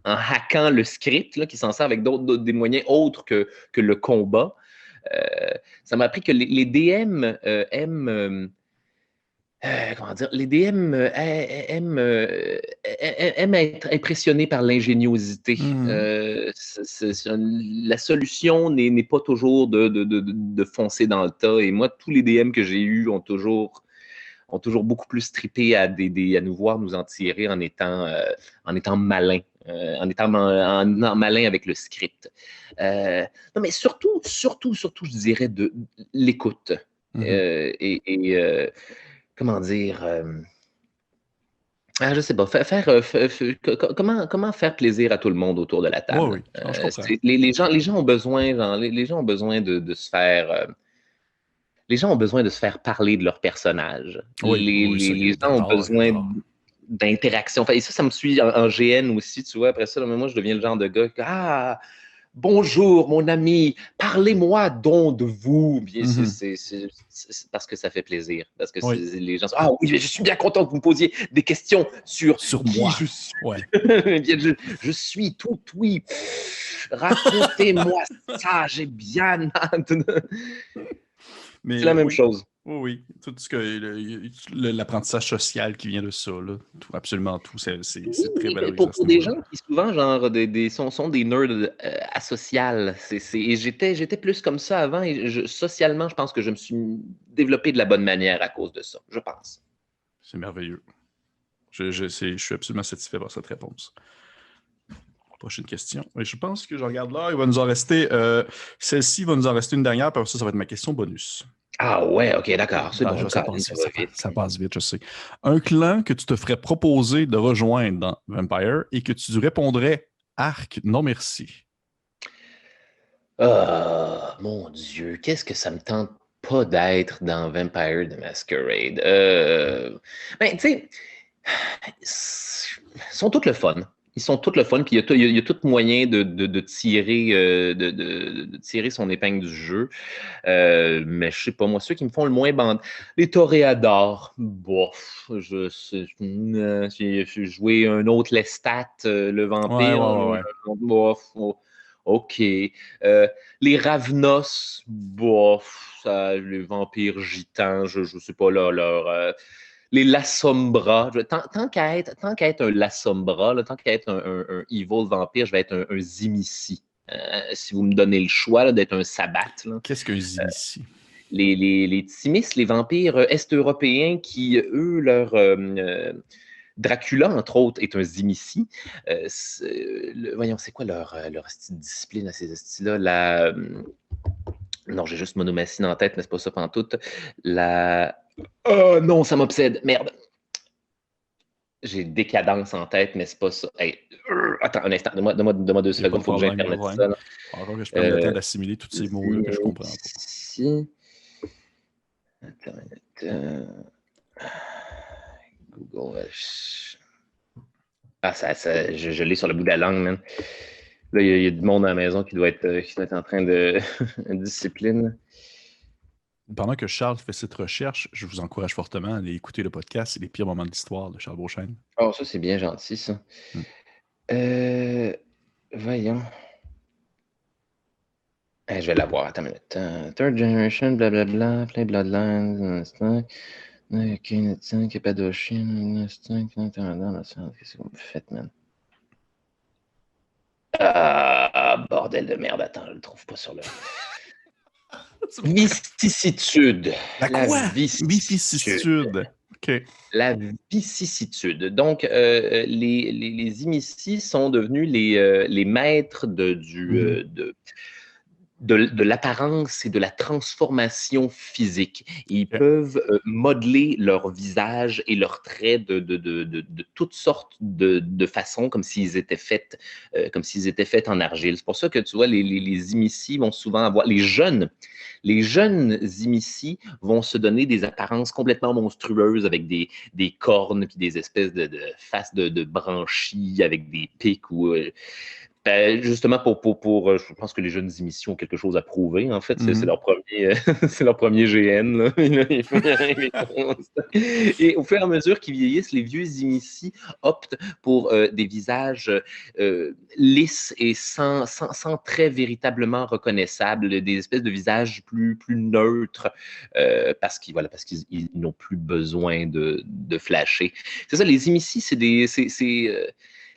hackant le script, là, qui s'en sort avec des moyens autres que le combat. Ça m'a appris que les DM aiment les DM aiment être impressionnés par l'ingéniosité. Mhm. La solution n'est pas toujours de foncer dans le tas. Et moi, tous les DM que j'ai eus ont toujours beaucoup plus trippé à nous voir nous en tirer en étant malin, en malin avec le script. Non, mais surtout, je dirais de l'écoute. Mhm. Comment dire, je sais pas, comment faire plaisir à tout le monde autour de la Ouais, table. oui, je comprends. Les gens ont besoin, les gens ont besoin de se faire. Les gens ont besoin de se faire parler de leur personnage. Oui, oui, ça, Les gens ont j'adore, besoin j'adore. d'interaction. Enfin, et ça me suit en GN aussi, tu vois. Après ça, là, moi, je deviens le genre de gars que, bonjour, mon ami, parlez-moi donc de vous. Bien, Mhm. c'est parce que ça fait plaisir. Parce que Oui, les gens sont, ah oui, je suis bien content que vous me posiez des questions sur sur qui moi. je suis. Ouais. Bien, je suis tout, oui. Racontez-moi ça, j'ai bien hâte. C'est la Mais même oui, chose. oui, oui. Tout ce que l'apprentissage social qui vient de ça, là. Absolument tout, c'est très Oui, mais valorisant à ce pour des niveau-là. gens qui souvent genre sont des nerds asociales. Et j'étais plus comme ça avant et socialement, je pense que je me suis développé de la bonne manière à cause de ça, je pense. C'est merveilleux. Je suis absolument satisfait par cette réponse. Prochaine question. Et je pense que je regarde là, il va nous en rester. Celle-ci va nous en rester une dernière, puis ça va être ma question bonus. Ah ouais, ok, d'accord, c'est bon, Ça Colin, passe ça vite, va vite. ça passe vite, je sais. Un clan que tu te ferais proposer de rejoindre dans Vampire et que tu répondrais Arc, non merci. Ah, mon Dieu, qu'est-ce que ça me tente pas d'être dans Vampire the Masquerade? Ben, tu sais, ils sont tous le fun. Ils sont tous le fun, puis il y a tout moyen de tirer, de tirer son épingle du jeu. Mais je sais pas, moi, ceux qui me font le moins bande. Les toréadors, bof, j'ai joué un autre Lestat, le Ouais, ouais, vampire, ouais, ouais. bof, ok. Les Ravnos, bof, les vampires gitans, je sais pas, les La Sombra. Tant qu'à être un La Sombra, là, tant qu'à être un evil vampire, je vais être un Zimissi. Si vous me donnez le choix là, d'être un Sabbat, là. Qu'est-ce qu'un Zimici? Les Timis, les vampires est-européens qui, eux, Dracula, entre autres, est un Zimissi. Voyons, c'est quoi leur style de discipline à ces styles-là? Non, j'ai juste Monomachine en tête, mais c'est pas ça pantoute. Oh non, ça m'obsède. Merde. J'ai décadence en tête, mais c'est pas ça. Hey, attends un instant, donne-moi deux Il n'y a pas secondes, de il faut que problème, il n'y a pas de j'intermette problème. ça. Là. Encore que je prenne le temps Euh, d'assimiler tous ces mots-là que je comprends pas. ici. Attends, Google. Ah, je l'ai sur le bout de la langue, man. Là, il y a du monde à la maison qui doit être en train de discipline. Pendant que Charles fait cette recherche, je vous encourage fortement à aller écouter le podcast. C'est les pires moments de l'histoire de Charles Beauchesne. Oh, ça, c'est bien gentil, ça. Voyons. Je vais l'avoir. Attends une minute. Third generation, blablabla, play bloodlines, ok, Cappadochien, qu'est-ce que vous faites, man? Ah, bordel de merde. Attends, je le trouve pas sur le... Vicissitude. La quoi? Vicissitude. OK. La vicissitude. Donc, les immiscis sont devenus les maîtres de l'apparence et de la transformation physique. Ils peuvent modeler leur visage et leurs traits de toutes sortes de façons, comme s'ils étaient faits en argile. C'est pour ça que tu vois, les immiscis vont souvent avoir... Les jeunes immiscis vont se donner des apparences complètement monstrueuses avec des cornes puis des espèces de faces de branchies avec des pics ou... justement, je pense que les jeunes émissions ont quelque chose à prouver. En fait, c'est leur premier, c'est leur premier GN. Là. Et au fur et à mesure qu'ils vieillissent, les vieux immiscis optent pour des visages lisses et sans traits véritablement reconnaissables, des espèces de visages plus neutres, parce qu'ils n'ont plus besoin de flasher. C'est ça, les immiscis, c'est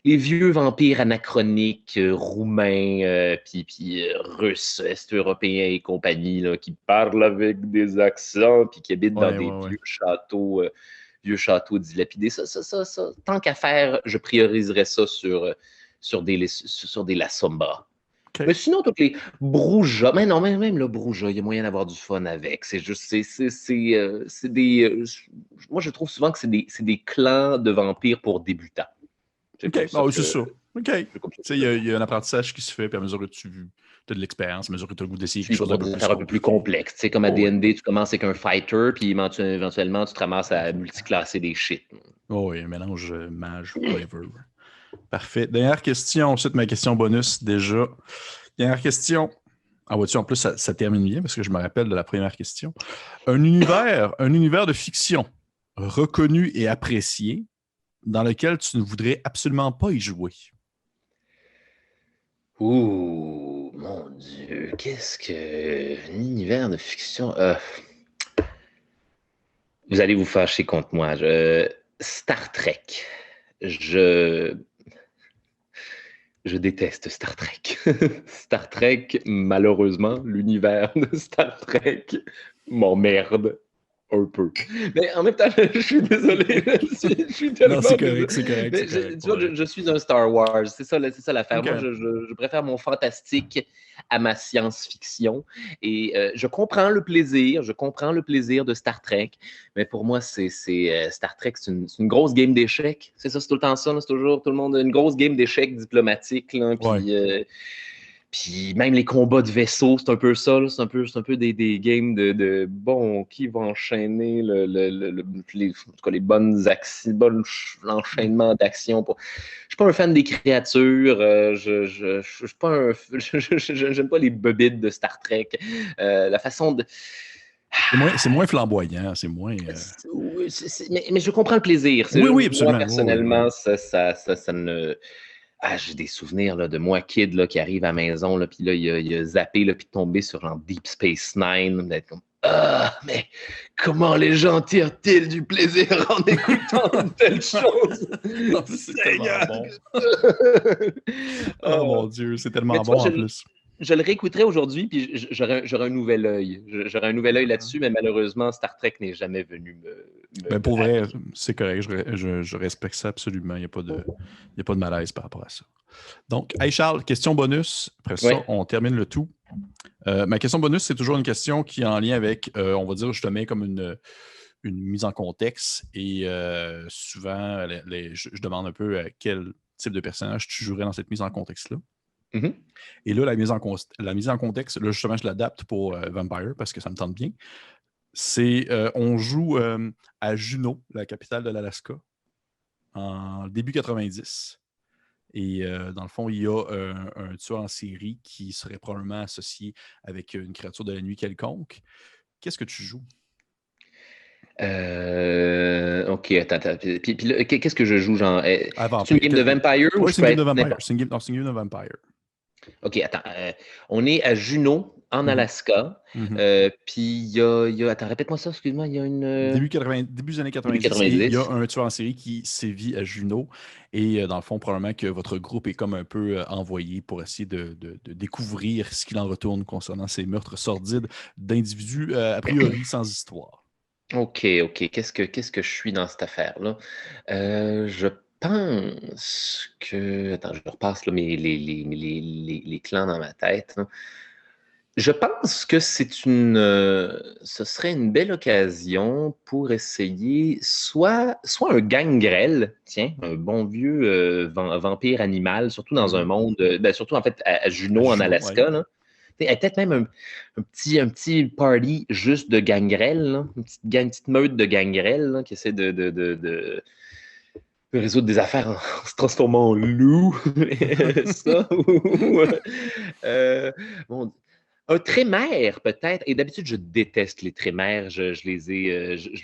les vieux vampires anachroniques, roumains, puis russes, est-européens et compagnie, là, qui parlent avec des accents, puis qui habitent dans des vieux châteaux dilapidés. Ça, tant qu'à faire, je prioriserais ça sur des La Sombra. Okay. Mais sinon, toutes les Brouja, même le Brouja, il y a moyen d'avoir du fun avec. C'est juste, moi, je trouve souvent que c'est des clans de vampires pour débutants. OK, c'est ça. OK. Il y a un apprentissage qui se fait, puis à mesure que tu as de l'expérience, à mesure que tu as le goût d'essayer quelque chose d'un peu plus complexe. Tu sais, comme à D&D, tu commences avec un fighter, puis éventuellement, tu te ramasses à multiclasser des shit. Oh oui, un mélange mage, whatever. Parfait. Dernière question, ensuite ma question bonus déjà. Dernière question. Ah, vois-tu, en plus, ça termine bien parce que je me rappelle de la première question. Un univers de fiction reconnu et apprécié dans lequel tu ne voudrais absolument pas y jouer. Ouh, mon Dieu, qu'est-ce que... Un univers de fiction... Vous allez vous fâcher contre moi. Star Trek. Je déteste Star Trek. Star Trek, malheureusement, l'univers de Star Trek m'emmerde un peu. Mais en même temps, je suis désolé. Je suis tellement... Non, c'est correct. Tu vois, je suis un Star Wars. C'est ça l'affaire. Okay. Moi, je préfère mon fantastique à ma science-fiction. Et je comprends le plaisir de Star Trek. Mais pour moi, Star Trek, c'est une grosse game d'échecs. C'est ça, c'est tout le temps ça. C'est toujours tout le monde une grosse game d'échecs diplomatique. Là, puis... Puis même les combats de vaisseaux, c'est un peu ça. Là. C'est un peu des games de bon, qui va enchaîner les bonnes actions, l'enchaînement d'actions. Je suis pas un fan des créatures. Je suis pas j'aime pas les bobites de Star Trek. La façon de... C'est moins flamboyant, c'est moins... Mais je comprends le plaisir. Oui, absolument. Moi, personnellement, ça ne... Ah, j'ai des souvenirs là, de moi, kid, là, qui arrive à la maison, là, puis là, il a zappé, là, puis tombé sur genre Deep Space Nine, d'être comme « Ah, mais comment les gens tirent-ils du plaisir en écoutant une telle chose? » C'est tellement bon. Oh mon Dieu, c'est tellement bon en plus. Je le réécouterai aujourd'hui, puis j'aurai un nouvel œil. J'aurai un nouvel œil là-dessus, mais malheureusement, Star Trek n'est jamais venu me pour vrai, c'est correct. Je respecte ça absolument. Il n'y a pas de malaise par rapport à ça. Donc, hey Charles, question bonus. Après ça, on termine le tout. Ma question bonus, c'est toujours une question qui est en lien avec, on va dire, je te mets comme une mise en contexte. Et souvent, je demande un peu quel type de personnage tu jouerais dans cette mise en contexte-là. Mm-hmm. Et là, la mise en contexte, là, justement, je l'adapte pour Vampire parce que ça me tente bien. On joue à Juneau, la capitale de l'Alaska, en début 90. Et dans le fond, il y a un tueur en série qui serait probablement associé avec une créature de la nuit quelconque. Qu'est-ce que tu joues? Ok, attends. Puis là, qu'est-ce que je joue, genre? À C'est une Vampire. game de Vampire ou Oui, je c'est une peux game de être Vampire. n'importe? C'est une game de Vampire. Ok, attends. On est à Juneau, en Mhm, Alaska. mhm. Puis attends, répète-moi ça, excuse-moi. Il y a une. Début des années Début 90, et il y a 90. un tueur en série qui sévit à Juneau. Et dans le fond, probablement que votre groupe est comme un peu envoyé pour essayer de découvrir ce qu'il en retourne concernant ces meurtres sordides d'individus, a priori, sans histoire. Ok. Qu'est-ce que je suis dans cette affaire-là? Je pense que. Attends, je repasse là, les clans dans ma tête, là. Je pense que ce serait une belle occasion pour essayer soit un gangrel, tiens, un bon vieux vampire animal, surtout dans un Mhm. monde, surtout en fait à À Juneau en Juneau, oui. Alaska, là. Peut-être même un petit party juste de gangrel, là, une petite meute de gangrel là, qui essaie de résoudre des affaires en se transformant en loup. Ça, euh, bon, un trémère, peut-être. Et d'habitude, je déteste les trémères. Je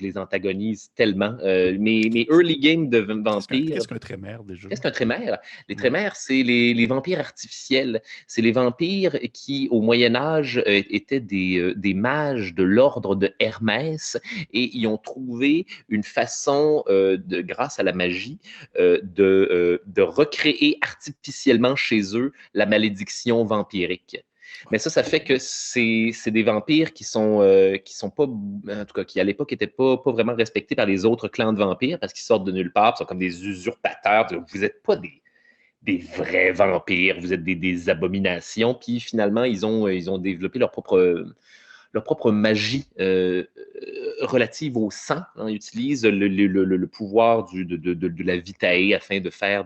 les antagonise tellement. Mes early games de vampires. Qu'est-ce qu'un trémère déjà? Qu'est-ce qu'un trémère? Les Non. trémères, c'est les vampires artificiels. C'est les vampires qui, au Moyen Âge, étaient des mages de l'ordre de Hermès et ils ont trouvé une façon, grâce à la magie, de recréer artificiellement chez eux la malédiction vampirique. Mais ça fait que c'est des vampires qui sont pas, en tout cas, qui à l'époque n'étaient pas vraiment respectés par les autres clans de vampires parce qu'ils sortent de nulle part, ils sont comme des usurpateurs. Vous n'êtes pas des vrais vampires, vous êtes des abominations. Puis finalement, ils ont développé leur propre magie relative au sang. Hein. Ils utilisent le pouvoir de la vitae afin de faire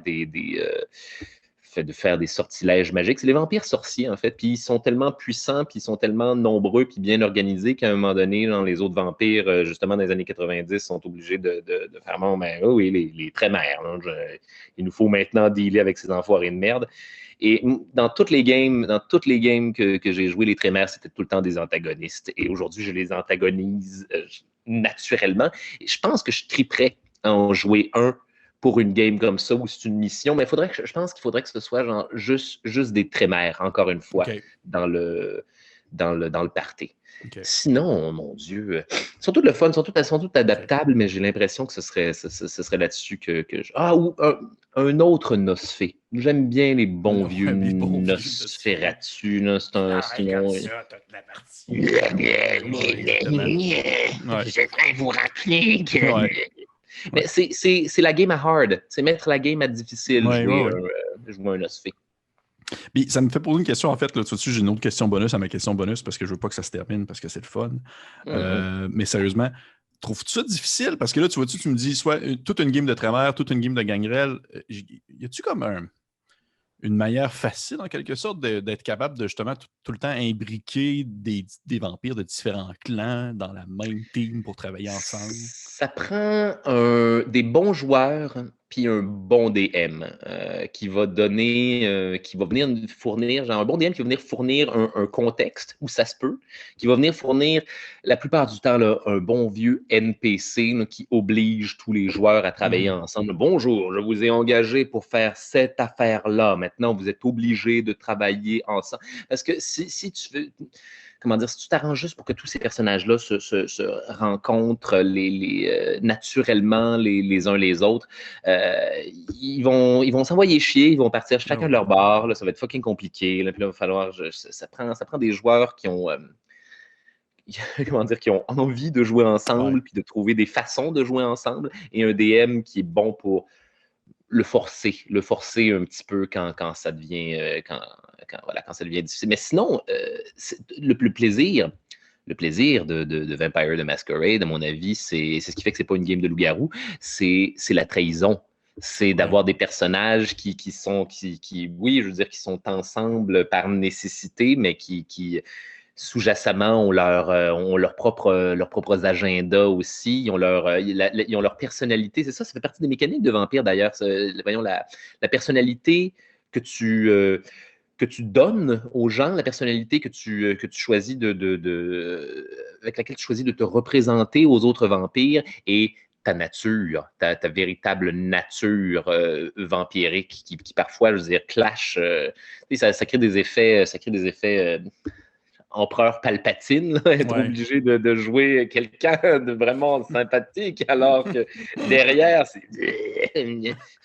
des sortilèges magiques. C'est les vampires sorciers, en fait. Puis ils sont tellement puissants, puis ils sont tellement nombreux, puis bien organisés qu'à un moment donné, les autres vampires, justement, dans les années 90, sont obligés de faire bon, ben oui, les trémères. Il nous faut maintenant dealer avec ces enfoirés de merde. Et dans toutes les games que j'ai joué, les trémères, c'était tout le temps des antagonistes. Et aujourd'hui, je les antagonise naturellement. Et je pense que je triperais à en jouer un pour une game comme ça où c'est une mission, mais je pense qu'il faudrait que ce soit genre juste des trémères, encore une fois, OK. dans le party. OK. Sinon, mon Dieu, surtout le fun, sont toutes OK. adaptables, mais j'ai l'impression que ce serait là-dessus que je. Ah, ou un autre Nosfé. J'aime bien les bons vieux Ouais, les bons vieux de se faire. Nosferatu. Là, c'est un Comme nom. ça, toute la partie. Ouais, exactement. Ouais. J'aimerais vous rappeler que. Ouais. Mais Ouais. c'est la game à hard. C'est mettre la game à difficile, Ouais, ouais, jouer ouais. un Osphée. Puis ça me fait poser une question, en fait. Là, tout de suite, j'ai une autre question bonus à ma question bonus parce que je veux pas que ça se termine parce que c'est le fun. Mhm. Mais sérieusement, trouves-tu ça difficile? Parce que là, tu vois-tu, tu me dis soit toute une game de travers, toute une game de gangrel. Y a-tu comme une manière facile, en quelque sorte, d'être capable de justement tout le temps imbriquer des vampires de différents clans dans la même team pour travailler ensemble? Ça prend des bons joueurs puis un bon DM qui va venir fournir, genre un bon DM qui va venir fournir un contexte où ça se peut, qui va venir fournir la plupart du temps là, un bon vieux NPC là, qui oblige tous les joueurs à travailler Mhm. ensemble. Bonjour, je vous ai engagé pour faire cette affaire-là. Maintenant, vous êtes obligés de travailler ensemble. Parce que si tu veux comment dire, si tu t'arranges juste pour que tous ces personnages-là se rencontrent naturellement les uns les autres, ils vont s'envoyer chier, ils vont partir Ah chacun de oui. leur bord, là, ça va être fucking compliqué. Là, puis là, il va falloir, ça prend des joueurs qui ont, comment dire, qui ont envie de jouer Ouais. ensemble, puis de trouver des façons de jouer ensemble, et un DM qui est bon pour le forcer un petit peu quand ça devient, voilà, quand ça devient difficile. Mais sinon, le plaisir de Vampire the Masquerade, à mon avis, c'est ce qui fait que c'est pas une game de loup-garou, c'est la trahison. C'est Ouais. d'avoir des personnages oui, je veux dire, qui sont ensemble par nécessité, mais qui sous-jacemment ont leurs propres agendas aussi, ils ont leur personnalité. C'est ça, ça fait partie des mécaniques de vampire d'ailleurs. Voyons, la personnalité que tu donnes aux gens, la personnalité que tu choisis avec laquelle tu choisis de te représenter aux autres vampires et ta nature, ta véritable nature vampirique qui parfois, je veux dire, clash. Ça crée des effets, Empereur Palpatine, là, être obligé de jouer quelqu'un de vraiment sympathique, alors que derrière, c'est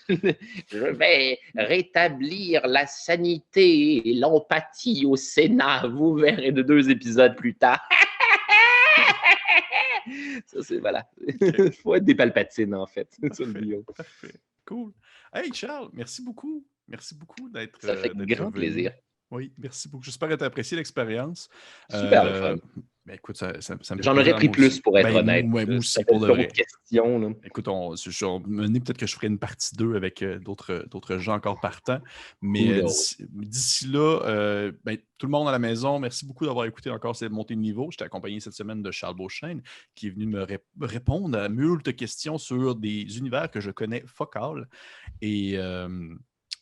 je vais rétablir la sanité et l'empathie au Sénat. Vous verrez de 2 épisodes plus tard. Ça, c'est voilà. Il faut être des Palpatines, en fait. C'est ça le bio. Parfait. Cool. Hey, Charles, merci beaucoup. Merci beaucoup d'être. Ça fait grand plaisir. Oui, merci beaucoup. J'espère que tu as apprécié l'expérience. Super le fun. Ben écoute, ça me J'en aurais pris plus pour être honnête. Moi aussi, pour de vrai. Questions, là. Écoute, peut-être que je ferai une partie 2 avec d'autres gens encore partants. Mais d'ici là, tout le monde à la maison, merci beaucoup d'avoir écouté encore cette montée de niveau. J'étais accompagné cette semaine de Charles Beauchesne qui est venu me répondre à moult questions sur des univers que je connais focal. Et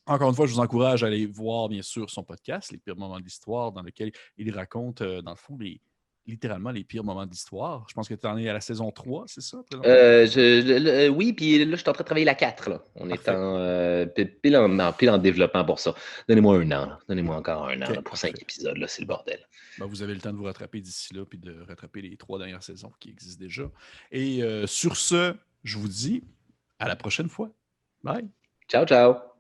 encore une fois, je vous encourage à aller voir, bien sûr, son podcast, Les pires moments de l'histoire, dans lequel il raconte, dans le fond, littéralement les pires moments d'histoire. Je pense que tu en es à la saison 3, c'est ça? Oui, puis là, je suis en train de travailler la 4. Là. On est pile en développement pour ça. Donnez-moi un an. Là. Donnez-moi encore un an là, pour 5 épisodes. Là, c'est le bordel. Ben, vous avez le temps de vous rattraper d'ici là puis de rattraper les 3 dernières saisons qui existent déjà. Et sur ce, je vous dis à la prochaine fois. Bye! Ciao, ciao!